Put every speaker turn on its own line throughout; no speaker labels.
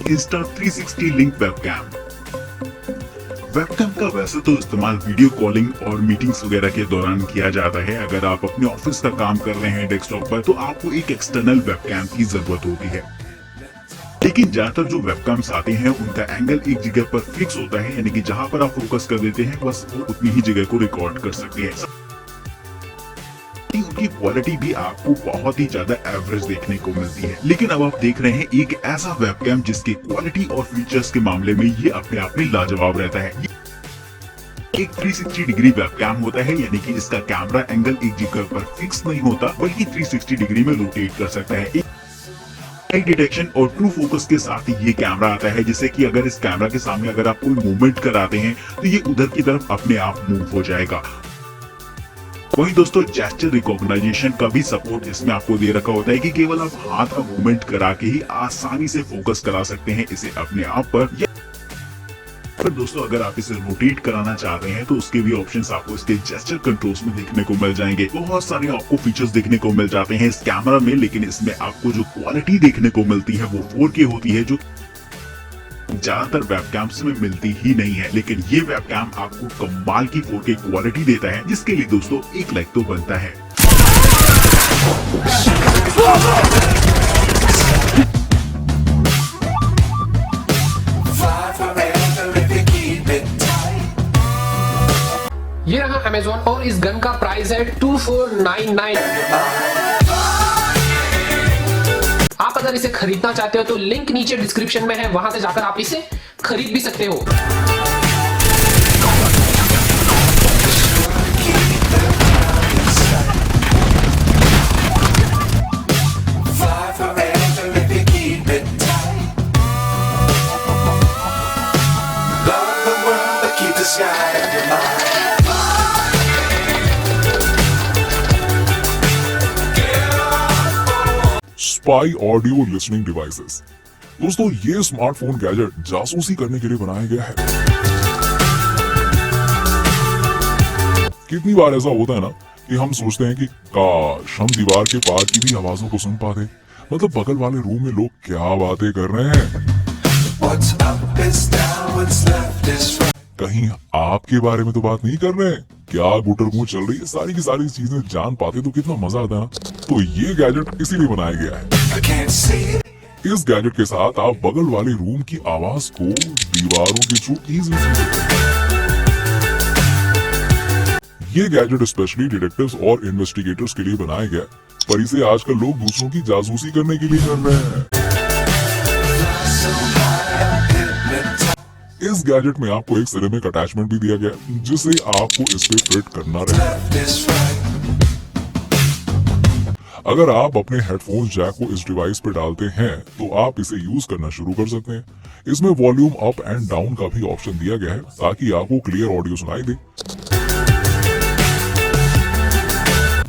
Insta360 link webcam. Webcam का वैसे तो इस्तेमाल वीडियो कॉलिंग और मीटिंग्स वगैरह के दौरान किया जाता है। अगर आप अपने ऑफिस का काम कर रहे हैं डेस्कटॉप पर, तो आपको एक एक्सटर्नल वेबकैम की जरूरत होती है। लेकिन ज्यादातर जो वेबकैम्स आते हैं उनका एंगल एक जगह पर फिक्स होता है, यानी कि जहां पर आप फोकस कर देते हैं बस वो उतनी ही जगह को रिकॉर्ड कर सकती है। उनकी क्वालिटी भी आपको बहुत ही ज्यादा एवरेज देखने को मिलती है। लेकिन अब आप देख रहे हैं एक ऐसा वेबकैम जिसकी क्वालिटी और फीचर्स के मामले में ये अपने आप में लाजवाब रहता है। एक 360 डिग्री वेबकैम होता है, यानी कि इसका कैमरा एंगल एक जगह पर फिक्स नहीं होता बल्कि 360 डिग्री में रोटेट कर सकता है। लाइट डिटेक्शन और ट्रू फोकस के साथ ये कैमरा आता है, जिससे कि अगर इस कैमरा के सामने अगर आप कोई मूवमेंट कराते हैं तो ये उधर की तरफ अपने आप मूव हो जाएगा। वहीं दोस्तों जेस्चर रिकॉग्नाइजेशन का भी सपोर्ट इसमें आपको दे रखा होता है कि केवल आप हाथ का मूवमेंट करा के ही आसानी से फोकस करा सकते हैं इसे अपने आप पर। पर दोस्तों अगर आप इसे रोटेट कराना चाह रहे हैं तो उसके भी ऑप्शंस आपको इसके जेस्चर कंट्रोल्स में देखने को मिल जाएंगे। बहुत सारे आपको फीचर्स देखने को मिल जाते हैं इस कैमरा में, लेकिन इसमें आपको जो क्वालिटी देखने को मिलती है वो 4K होती है, जो ज्यादातर वेबकैम्स में मिलती ही नहीं है। लेकिन ये वेबकैम आपको कमाल की 4K क्वालिटी देता है, जिसके लिए दोस्तों एक लाइक तो बनता है।
ये रहा Amazon और इस गन का प्राइस है 2499। आप अगर इसे खरीदना चाहते हो तो लिंक नीचे डिस्क्रिप्शन में है, वहां से जाकर आप इसे खरीद भी सकते हो।
Spy audio listening devices. दोस्तों ये स्मार्टफोन गैजेट जासूसी करने के लिए बनाया गया है। कितनी बार ऐसा होता है ना कि हम सोचते हैं कि काश हम दीवार के पार की भी आवाजों को सुन पाते, मतलब बगल वाले रूम में लोग क्या बातें कर रहे हैं। कहीं आपके बारे में तो बात नहीं कर रहे हैं, क्या गुटरगू चल रही है, सारी की सारी चीजें जान पाते तो कितना मजा आता है ना। तो ये गैजेट इसीलिए बनाया गया है। इस गैजेट के साथ आप बगल वाले रूम की आवाज को दीवारों के थ्रू इजीली सुन सकते हैं। ये गैजेट स्पेशली डिटेक्टिव्स और इन्वेस्टिगेटर्स के लिए बनाया गया, पर इसे आजकल लोग दूसरों की जासूसी करने के लिए कर रहे हैं। इस गैजेट में आपको एक सिरेमिक अटैचमेंट भी दिया गया, जिसे आपको इस पे फिट करना रहेगा। अगर आप अपने हेडफोन जैक को इस डिवाइस पे डालते हैं तो आप इसे यूज करना शुरू कर सकते हैं। इसमें वॉल्यूम अप एंड डाउन का भी ऑप्शन दिया गया है, ताकि आपको क्लियर ऑडियो सुनाई दे।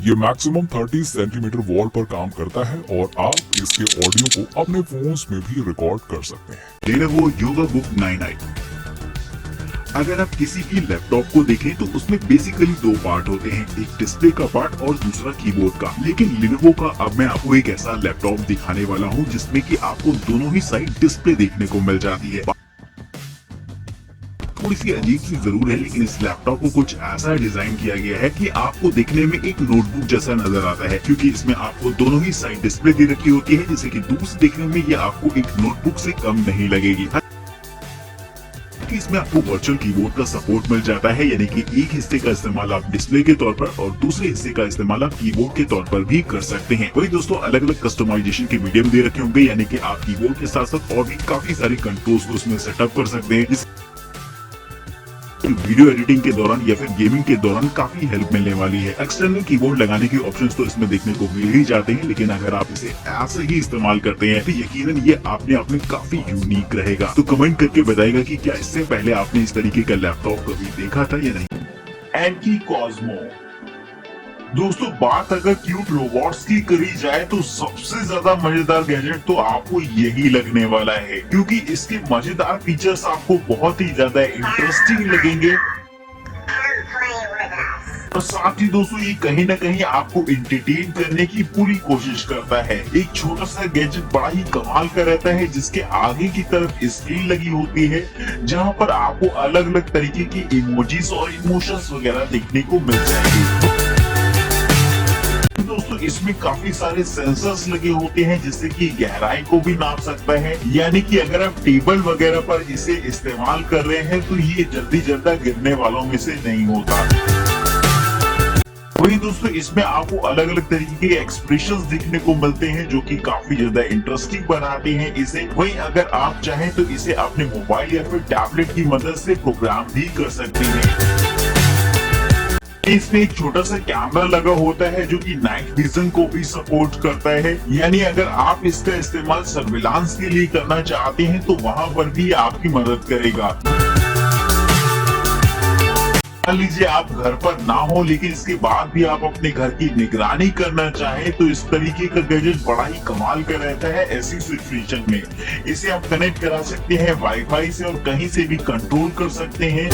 ये मैक्सिमम 30 सेंटीमीटर वॉल पर काम करता है और आप इसके ऑडियो को अपने फोन्स में भी रिकॉर्ड कर सकते हैं।
Lenovo YogaBook 9i। अगर आप किसी भी लैपटॉप को देखें तो उसमें बेसिकली दो पार्ट होते हैं, एक डिस्प्ले का पार्ट और दूसरा कीबोर्ड का। लेकिन Lenovo का अब मैं आपको एक ऐसा लैपटॉप दिखाने वाला हूं जिसमें कि आपको दोनों ही साइड डिस्प्ले देखने को मिल जाती है। थोड़ी सी अजीब सी जरूर है, लेकिन इस लैपटॉप को कुछ ऐसा डिजाइन किया गया है कि आपको देखने में एक नोटबुक जैसा नजर आता है, क्योंकि इसमें आपको दोनों ही साइड डिस्प्ले दे रखी होती है, जिससे कि दूर से देखने में ये आपको एक नोटबुक से कम नहीं लगेगी। इसमें आपको वर्चुअल कीबोर्ड का सपोर्ट मिल जाता है, यानी कि एक हिस्से का इस्तेमाल आप डिस्प्ले के तौर पर और दूसरे हिस्से का इस्तेमाल आप कीबोर्ड के तौर पर भी कर सकते हैं। वही दोस्तों अलग अलग कस्टमाइजेशन के मीडियम दे रखे होंगे, यानी कि आप कीबोर्ड के साथ साथ और भी काफी सारे कंट्रोल्स उसमें सेटअप कर सकते हैं। वीडियो एडिटिंग के दौरान या फिर गेमिंग के दौरान काफी हेल्प मिलने वाली है। एक्सटर्नल कीबोर्ड लगाने के ऑप्शंस तो इसमें देखने को मिल ही जाते हैं, लेकिन अगर आप इसे ऐसे ही इस्तेमाल करते हैं तो यकीनन ये अपने आप में काफी यूनिक रहेगा। तो कमेंट करके बताइएगा कि क्या इससे पहले आपने इस तरीके का लैपटॉप कभी देखा था या नहीं। एंकी कॉस्मो। दोस्तों बात अगर क्यूट रोबोट्स की करी जाए तो सबसे ज्यादा मजेदार गैजेट तो आपको यही लगने वाला है, क्योंकि इसके मजेदार फीचर्स आपको बहुत ही ज्यादा इंटरेस्टिंग लगेंगे। और साथ ही दोस्तों ये कहीं ना कहीं आपको एंटरटेन करने की पूरी कोशिश करता है। एक छोटा सा गैजेट बड़ा ही कमाल का रहता है, जिसके आगे की तरफ स्क्रीन लगी होती है, जहां पर आपको अलग अलग तरीके की इमोजीज और इमोशंस वगैरह देखने को मिल जाएंगे। दोस्तों इसमें काफी सारे सेंसर्स लगे होते हैं, जिससे कि गहराई को भी नाप सकता है। यानी कि अगर आप टेबल वगैरह पर इसे इस्तेमाल कर रहे हैं तो ये जल्दी गिरने वालों में से नहीं होता। वही दोस्तों इसमें आपको अलग अलग तरीके के एक्सप्रेशंस देखने को मिलते हैं, जो कि काफी ज्यादा इंटरेस्टिंग बनाते हैं इसे। वही अगर आप चाहें तो इसे अपने मोबाइल या फिर टैबलेट की मदद से प्रोग्राम भी कर सकते हैं। इसमें एक छोटा सा कैमरा लगा होता है, जो कि नाइट विजन को भी सपोर्ट करता है। यानी अगर आप इसका इस्तेमाल सर्विलांस के लिए करना चाहते हैं तो वहां पर भी आपकी मदद करेगा। मान लीजिए आप घर पर ना हो, लेकिन इसके बाद भी आप अपने घर की निगरानी करना चाहें तो इस तरीके का गैजेट बड़ा ही कमाल का रहता है। ऐसी सिचुएशन में इसे आप कनेक्ट करा सकते हैं वाईफाई से और कहीं से भी कंट्रोल कर सकते हैं,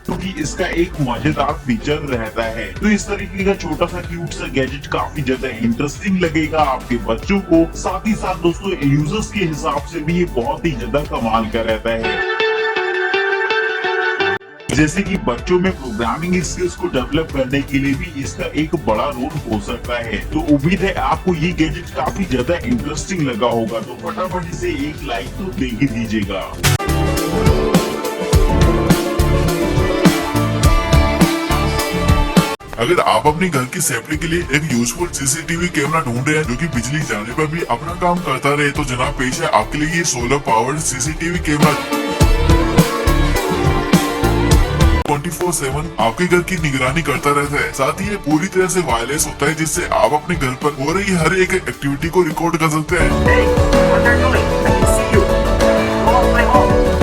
क्योंकि इसका एक मजेदार फीचर रहता है। तो इस तरीके का छोटा सा क्यूट सा गैजेट काफी ज्यादा इंटरेस्टिंग लगेगा आपके बच्चों को। साथ ही साथ दोस्तों यूजर्स के हिसाब से भी ये बहुत ही ज्यादा कमाल का रहता है। जैसे कि बच्चों में प्रोग्रामिंग स्किल्स को डेवलप करने के लिए भी इसका एक बड़ा रोल हो सकता है। तो उम्मीद है आपको ये गैजेट काफी ज्यादा इंटरेस्टिंग लगा होगा। तो फटाफट इसे एक लाइक तो दे ही दीजिएगा।
अगर आप अपने घर की सेफ्टी के लिए एक यूजफुल सीसीटीवी कैमरा ढूंढ रहे हैं जो कि बिजली जाने पर भी अपना काम करता रहे, तो जनाब पेश है आपके लिए ये सोलर पावर्ड सीसीटीवी कैमरा 24/7 आपके घर की निगरानी करता रहता है। साथ ही ये पूरी तरह से वायरलेस होता है, जिससे आप अपने घर पर हो रही हर एक एक्टिविटी को रिकॉर्ड कर सकते हैं।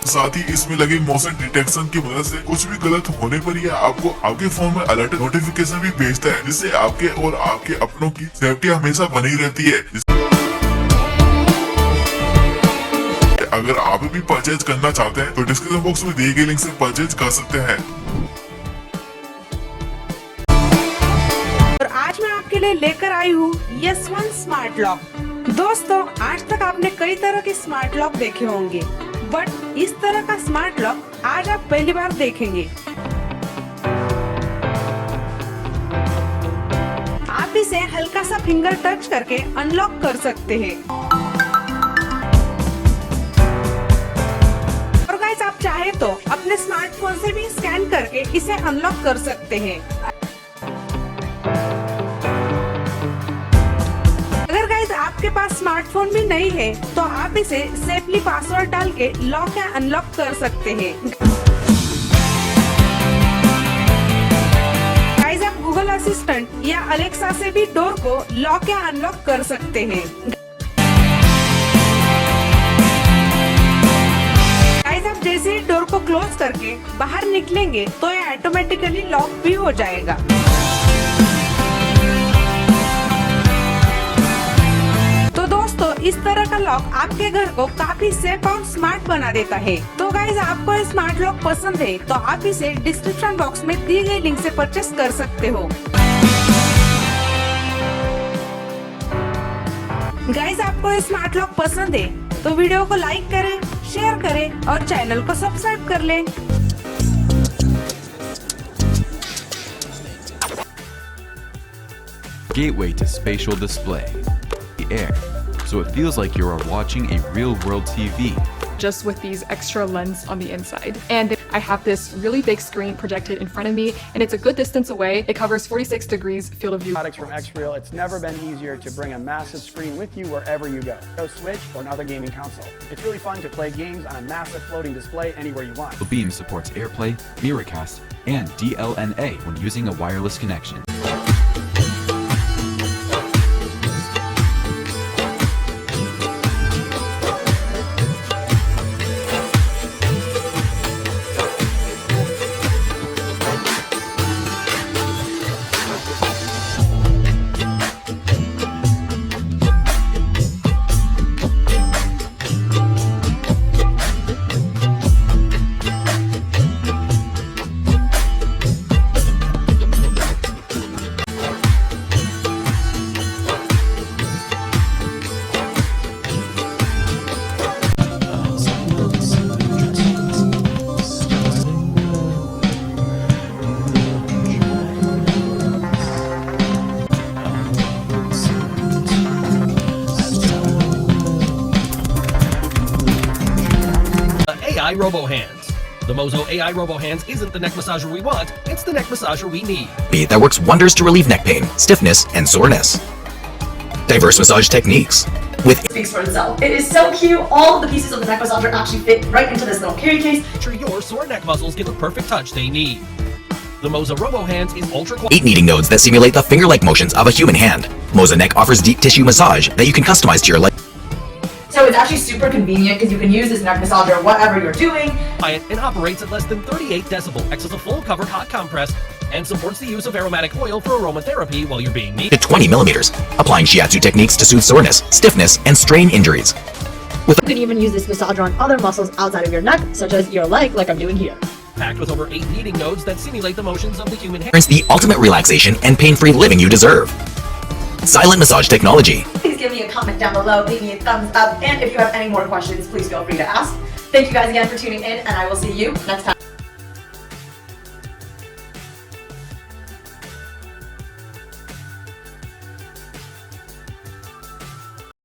साथ ही इसमें लगे मोशन डिटेक्शन की मदद से कुछ भी गलत होने पर यह आपको आपके फोन में अलर्ट नोटिफिकेशन भी भेजता है, जिससे आपके और आपके अपनों की सेफ्टी हमेशा बनी रहती है। अगर आप भी परचेज करना चाहते हैं तो डिस्क्रिप्शन बॉक्स में दिए गए लिंक से परचेज कर सकते हैं।
और आज मैं आपके लिए लेकर आई हूँ S1 स्मार्ट लॉक। दोस्तों आज तक आपने कई तरह के स्मार्ट लॉक देखे होंगे, बट इस तरह का स्मार्ट लॉक आज आप पहली बार देखेंगे। आप इसे हल्का सा फिंगर टच करके अनलॉक कर सकते हैं। और गाइस आप चाहे तो अपने स्मार्टफोन से भी स्कैन करके इसे अनलॉक कर सकते हैं। अगर गाइस आपके पास स्मार्टफोन भी नहीं है तो आप इसे सेफली पासवर्ड डाल के लॉक या अनलॉक कर सकते हैं। गाइस आप गूगल असिस्टेंट या अलेक्सा से भी डोर को लॉक या अनलॉक कर सकते हैं। गाइस आप जैसे ही डोर को क्लोज करके बाहर निकलेंगे तो ये ऑटोमेटिकली लॉक भी हो जाएगा। इस तरह का लॉक आपके घर को काफी सेफ और स्मार्ट बना देता है। तो गाइस आपको ये स्मार्ट लॉक पसंद है तो आप इसे डिस्क्रिप्शन बॉक्स में दिए गए लिंक से परचेस कर सकते हो। गाइस आपको ये स्मार्ट लॉक पसंद है तो वीडियो को लाइक करें, शेयर करें और चैनल को सब्सक्राइब कर लें।
Gateway to spatial display, the air, so it feels like you are watching a real-world TV.
Just with these extra lens on the inside. And I have this really big screen projected in front of me, and it's a good distance away. It covers 46 degrees field of view.
Products from Xreal, it's never been easier to bring a massive screen with you wherever you go. No Switch or another gaming console. It's really fun to play games on a massive floating display anywhere you want.
Beam supports AirPlay, Miracast, and DLNA when using a wireless connection.
AI Robo Hands. The Mozo AI Robo Hands isn't the neck massager we want, it's the neck massager we need.
That works wonders to relieve neck pain, stiffness, and soreness. Diverse massage techniques. With
Speaks for itself. It is so cute. All of the pieces of the neck massager actually fit right into this little carry case.
Make sure your sore neck muscles get the perfect touch they need. The Mozo Robo Hands is ultra
8 kneading nodes that simulate the finger-like motions of a human hand. Moza Neck offers deep tissue massage that you can customize to your liking.
So it's actually super convenient because you can use this neck massager whatever you're doing.
and operates at less than 38 decibel, acts as a full covered hot compress, and supports the use of aromatic oil for aromatherapy while you're being
To 20 millimeters, applying shiatsu techniques to soothe soreness, stiffness, and strain injuries.
You can even use this massager on other muscles outside of your neck, such as your leg, like I'm doing here.
packed with over 8 kneading nodes that simulate the motions of the human hand.
Experience the ultimate relaxation and pain-free living you deserve. Silent massage technology.
Please give me a comment down below, leave me a thumbs up, and if you have any more questions, please feel free to ask. Thank you guys again for tuning in, and I will see you next time.